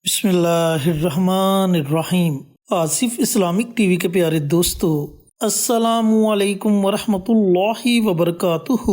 بسم اللہ الرحمن الرحیم۔ آصف اسلامک ٹی وی کے پیارے دوستو، السلام علیکم ورحمۃ اللہ وبرکاتہ۔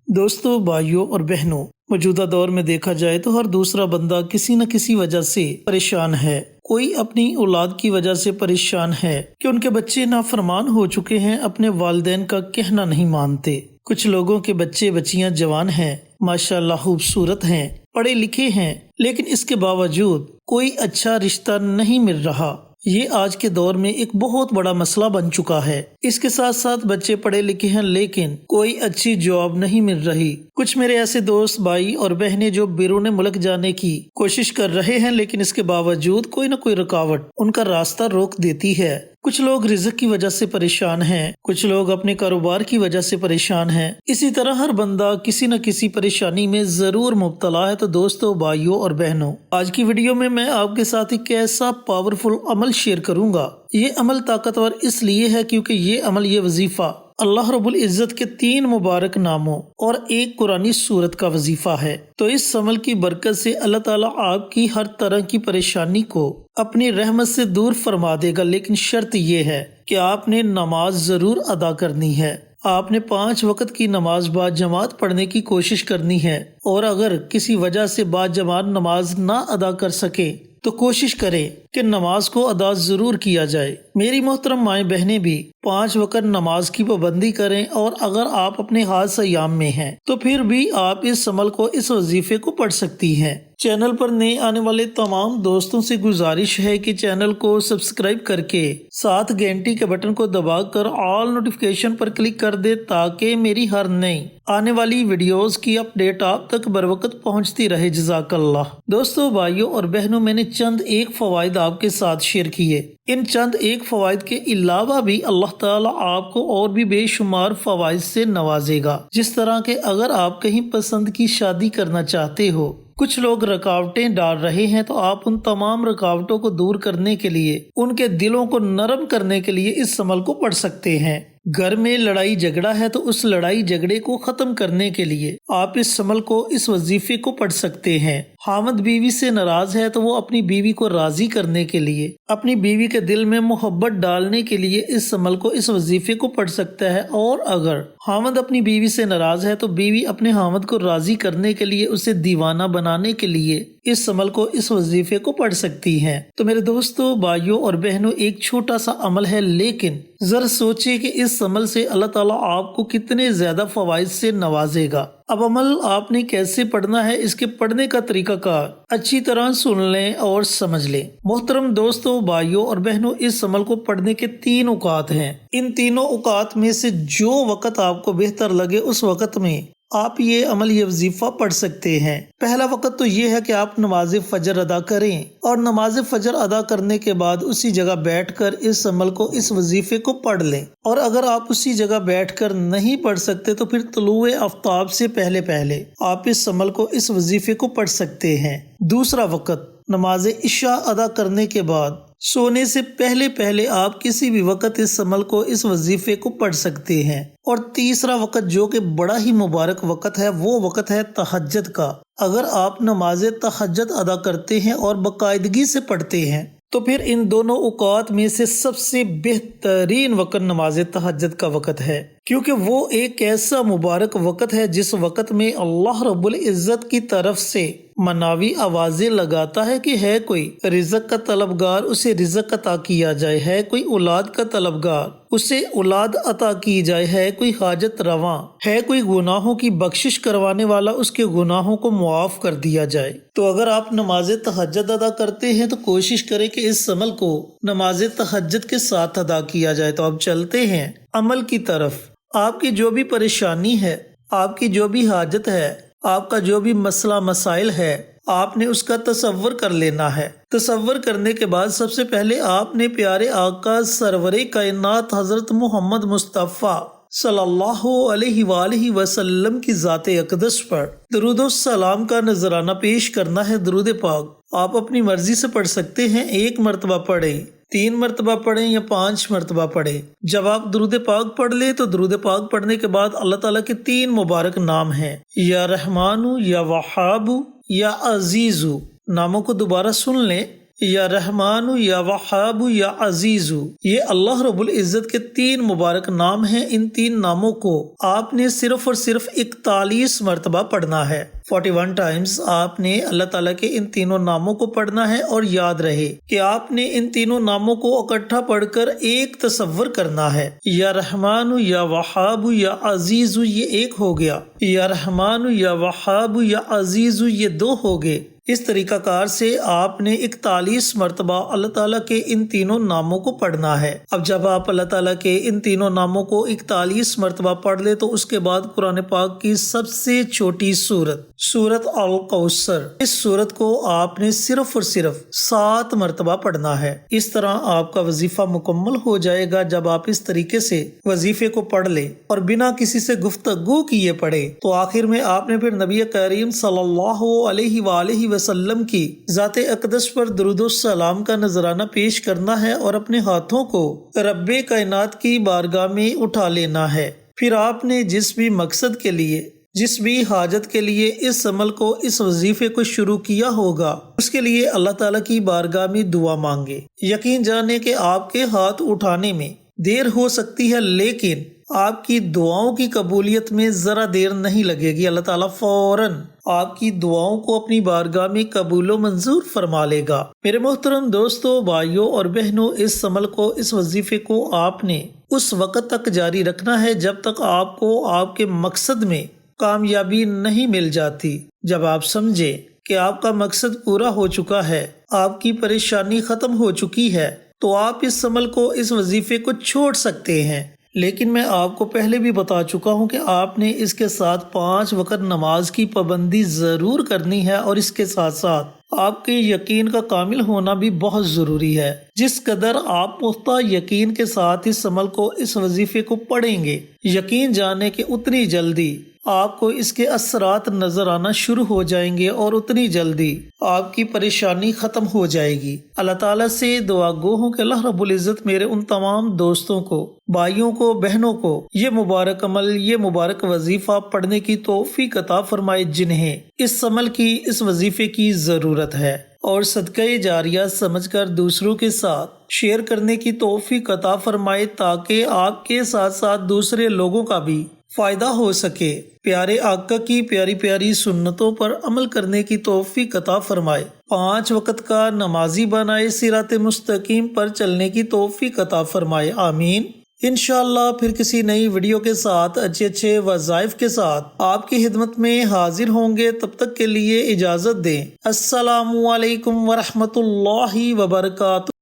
دوستو، بھائیوں اور بہنوں، موجودہ دور میں دیکھا جائے تو ہر دوسرا بندہ کسی نہ کسی وجہ سے پریشان ہے۔ کوئی اپنی اولاد کی وجہ سے پریشان ہے کہ ان کے بچے نافرمان ہو چکے ہیں، اپنے والدین کا کہنا نہیں مانتے۔ کچھ لوگوں کے بچے بچیاں جوان ہیں، ماشاءاللہ خوبصورت ہیں، پڑھے لکھے ہیں، لیکن اس کے باوجود کوئی اچھا رشتہ نہیں مل رہا۔ یہ آج کے دور میں ایک بہت بڑا مسئلہ بن چکا ہے۔ اس کے ساتھ ساتھ بچے پڑھے لکھے ہیں لیکن کوئی اچھی جاب نہیں مل رہی۔ کچھ میرے ایسے دوست بھائی اور بہنیں جو بیرون ملک جانے کی کوشش کر رہے ہیں، لیکن اس کے باوجود کوئی نہ کوئی رکاوٹ ان کا راستہ روک دیتی ہے۔ کچھ لوگ رزق کی وجہ سے پریشان ہیں، کچھ لوگ اپنے کاروبار کی وجہ سے پریشان ہیں۔ اسی طرح ہر بندہ کسی نہ کسی پریشانی میں ضرور مبتلا ہے۔ تو دوستو، بھائیوں اور بہنوں، آج کی ویڈیو میں آپ کے ساتھ ایک ایسا پاورفل عمل شیئر کروں گا۔ یہ عمل طاقتور اس لیے ہے کیونکہ یہ عمل، یہ وظیفہ اللہ رب العزت کے 3 مبارک ناموں اور ایک قرآنی سورت کا وظیفہ ہے۔ تو اس عمل کی برکت سے اللہ تعالیٰ آپ کی ہر طرح کی پریشانی کو اپنی رحمت سے دور فرما دے گا، لیکن شرط یہ ہے کہ آپ نے نماز ضرور ادا کرنی ہے۔ آپ نے 5 وقت کی نماز با جماعت پڑھنے کی کوشش کرنی ہے، اور اگر کسی وجہ سے با جماعت نماز نہ ادا کر سکے تو کوشش کریں کہ نماز کو ادا ضرور کیا جائے۔ میری محترم مائیں بہنیں بھی 5 وقت نماز کی پابندی کریں، اور اگر آپ اپنے خاص ایام میں ہیں تو پھر بھی آپ اس عمل کو، اس وظیفے کو پڑھ سکتی ہیں۔ چینل پر نئے آنے والے تمام دوستوں سے گزارش ہے کہ چینل کو سبسکرائب کر کے ساتھ گھنٹی کے بٹن کو دبا کر آل نوٹیفیکیشن پر کلک کر دے، تاکہ میری ہر نئی آنے والی ویڈیوز کی اپڈیٹ آپ تک بروقت پہنچتی رہے۔ جزاک اللہ۔ دوستو، بھائیوں اور بہنوں، میں نے چند ایک فوائد آپ کے ساتھ شیئر کیے۔ ان چند ایک فوائد کے علاوہ بھی اللہ تعالیٰ آپ کو اور بھی بے شمار فوائد سے نوازے گا، جس طرح کہ اگر آپ کہیں پسند کی شادی کرنا چاہتے ہو، کچھ لوگ رکاوٹیں ڈال رہے ہیں، تو آپ ان تمام رکاوٹوں کو دور کرنے کے لیے، ان کے دلوں کو نرم کرنے کے لیے اس عمل کو پڑھ سکتے ہیں۔ گھر میں لڑائی جھگڑا ہے تو اس لڑائی جھگڑے کو ختم کرنے کے لیے آپ اس عمل کو، اس وظیفے کو پڑھ سکتے ہیں۔ خاوند بیوی سے ناراض ہے تو وہ اپنی بیوی کو راضی کرنے کے لیے، اپنی بیوی کے دل میں محبت ڈالنے کے لیے اس عمل کو، اس وظیفے کو پڑھ سکتا ہے۔ اور اگر خاوند اپنی بیوی سے ناراض ہے تو بیوی اپنے خاوند کو راضی کرنے کے لیے، اسے دیوانہ بنانے کے لیے اس عمل کو، اس وظیفے کو پڑھ سکتی ہیں۔ تو میرے دوستو، بھائیوں اور بہنوں، ایک چھوٹا سا عمل ہے، لیکن ذرا سوچیں کہ اس عمل سے اللہ تعالیٰ آپ کو کتنے زیادہ فوائد سے نوازے گا۔ اب عمل آپ نے کیسے پڑھنا ہے، اس کے پڑھنے کا طریقہ کار اچھی طرح سن لیں اور سمجھ لیں۔ محترم دوستو، بھائیوں اور بہنوں، اس عمل کو پڑھنے کے 3 اوقات ہیں۔ ان تینوں اوقات میں سے جو وقت آپ کو بہتر لگے، اس وقت میں آپ یہ عمل، یہ وظیفہ پڑھ سکتے ہیں۔ پہلا وقت تو یہ ہے کہ آپ نماز فجر ادا کریں، اور نماز فجر ادا کرنے کے بعد اسی جگہ بیٹھ کر اس عمل کو، اس وظیفے کو پڑھ لیں۔ اور اگر آپ اسی جگہ بیٹھ کر نہیں پڑھ سکتے تو پھر طلوع آفتاب سے پہلے پہلے آپ اس عمل کو، اس وظیفے کو پڑھ سکتے ہیں۔ دوسرا وقت نماز عشاء ادا کرنے کے بعد سونے سے پہلے پہلے آپ کسی بھی وقت اس عمل کو، اس وظیفے کو پڑھ سکتے ہیں۔ اور تیسرا وقت، جو کہ بڑا ہی مبارک وقت ہے، وہ وقت ہے تہجد کا۔ اگر آپ نماز تہجد ادا کرتے ہیں اور باقاعدگی سے پڑھتے ہیں تو پھر ان دونوں اوقات میں سے سب سے بہترین وقت نماز تہجد کا وقت ہے، کیونکہ وہ ایک ایسا مبارک وقت ہے جس وقت میں اللہ رب العزت کی طرف سے مناوی آوازیں لگاتا ہے کہ ہے کوئی رزق کا طلبگار، اسے رزق عطا کیا جائے، ہے کوئی اولاد کا طلبگار، اسے اولاد عطا کی جائے، ہے کوئی حاجت رواں، ہے کوئی گناہوں کی بخشش کروانے والا، اس کے گناہوں کو معاف کر دیا جائے۔ تو اگر آپ نماز تہجد ادا کرتے ہیں تو کوشش کریں کہ اس عمل کو نماز تہجد کے ساتھ ادا کیا جائے۔ تو اب چلتے ہیں عمل کی طرف۔ آپ کی جو بھی پریشانی ہے، آپ کی جو بھی حاجت ہے، آپ کا جو بھی مسئلہ مسائل ہے، آپ نے اس کا تصور کر لینا ہے۔ تصور کرنے کے بعد سب سے پہلے آپ نے پیارے آقا سرور کائنات حضرت محمد مصطفیٰ صلی اللہ علیہ وآلہ وسلم کی ذات اقدس پر درود و سلام کا نذرانہ پیش کرنا ہے۔ درود پاک آپ اپنی مرضی سے پڑھ سکتے ہیں، 1 مرتبہ پڑھیں، 3 مرتبہ پڑھیں یا 5 مرتبہ پڑھیں۔ جب آپ درود پاک پڑھ لیں تو درود پاک پڑھنے کے بعد اللہ تعالیٰ کے 3 مبارک نام ہیں، یا رحمان، یا وہاب، یا عزیز۔ ناموں کو دوبارہ سن لیں، یا رحمان، یا وہاب، یا عزیز، یہ اللہ رب العزت کے 3 مبارک نام ہیں۔ ان 3 ناموں کو آپ نے صرف اور صرف 41 مرتبہ پڑھنا ہے۔ 41 ٹائمز آپ نے اللہ تعالیٰ کے ان تینوں ناموں کو پڑھنا ہے، اور یاد رہے کہ آپ نے ان تینوں ناموں کو اکٹھا پڑھ کر ایک تصور کرنا ہے۔ یا رحمان، یا وہاب، یا عزیز، یہ ایک ہو گیا۔ یا رحمان، یا وہاب، یا عزیز، یہ 2 ہو گئے۔ اس طریقہ کار سے آپ نے 41 مرتبہ اللہ تعالیٰ کے ان تینوں ناموں کو پڑھنا ہے۔ اب جب آپ اللہ تعالیٰ کے ان تینوں ناموں کو 41 مرتبہ پڑھ لے تو اس کے بعد قرآن پاک کی سب سے چھوٹی سورت الکوثر، اس سورت کو آپ نے صرف اور صرف 7 مرتبہ پڑھنا ہے۔ اس طرح آپ کا وظیفہ مکمل ہو جائے گا۔ جب آپ اس طریقے سے وظیفے کو پڑھ لیں اور بنا کسی سے گفتگو کیے پڑھے تو آخر میں آپ نے پھر نبی کریم صلی اللہ علیہ وآلہ وسلم کی ذات اقدس پر درود و سلام کا نذرانہ پیش کرنا ہے اور اپنے ہاتھوں کو رب کائنات کی بارگاہ میں اٹھا لینا ہے۔ پھر آپ نے جس بھی مقصد کے لیے، جس بھی حاجت کے لیے اس عمل کو، اس وظیفے کو شروع کیا ہوگا، اس کے لیے اللہ تعالیٰ کی بارگاہ میں دعا مانگے۔ یقین جانے کہ آپ کے ہاتھ اٹھانے میں دیر ہو سکتی ہے، لیکن آپ کی دعاؤں کی قبولیت میں ذرا دیر نہیں لگے گی۔ اللہ تعالیٰ فوراً آپ کی دعاؤں کو اپنی بارگاہ میں قبول و منظور فرما لے گا۔ میرے محترم دوستو، بھائیوں اور بہنوں، اس عمل کو، اس وظیفے کو آپ نے اس وقت تک جاری رکھنا ہے جب تک آپ کو آپ کے مقصد میں کامیابی نہیں مل جاتی۔ جب آپ سمجھیں کہ آپ کا مقصد پورا ہو چکا ہے، آپ کی پریشانی ختم ہو چکی ہے، تو آپ اس عمل کو، اس وظیفے کو چھوڑ سکتے ہیں۔ لیکن میں آپ کو پہلے بھی بتا چکا ہوں کہ آپ نے اس کے ساتھ 5 وقت نماز کی پابندی ضرور کرنی ہے، اور اس کے ساتھ ساتھ آپ کے یقین کا کامل ہونا بھی بہت ضروری ہے۔ جس قدر آپ پختہ یقین کے ساتھ اس عمل کو، اس وظیفے کو پڑھیں گے، یقین جانے کہ اتنی جلدی آپ کو اس کے اثرات نظر آنا شروع ہو جائیں گے، اور اتنی جلدی آپ کی پریشانی ختم ہو جائے گی۔ اللہ تعالیٰ سے دعا گو ہوں کہ اللہ رب العزت میرے ان تمام دوستوں کو، بھائیوں کو، بہنوں کو یہ مبارک عمل، یہ مبارک وظیفہ پڑھنے کی توفیق عطا فرمائے، جنہیں اس عمل کی، اس وظیفے کی ضرورت ہے، اور صدقہ جاریہ سمجھ کر دوسروں کے ساتھ شیئر کرنے کی توفیق عطا فرمائے، تاکہ آپ کے ساتھ ساتھ دوسرے لوگوں کا بھی فائدہ ہو سکے۔ پیارے آقا کی پیاری پیاری سنتوں پر عمل کرنے کی توفیق عطا فرمائے، 5 وقت کا نمازی بنائے، صراط مستقیم پر چلنے کی توفیق عطا فرمائے، آمین۔ انشاءاللہ پھر کسی نئی ویڈیو کے ساتھ، اچھے وظائف کے ساتھ آپ کی خدمت میں حاضر ہوں گے۔ تب تک کے لیے اجازت دیں۔ السلام علیکم ورحمۃ اللہ وبرکاتہ۔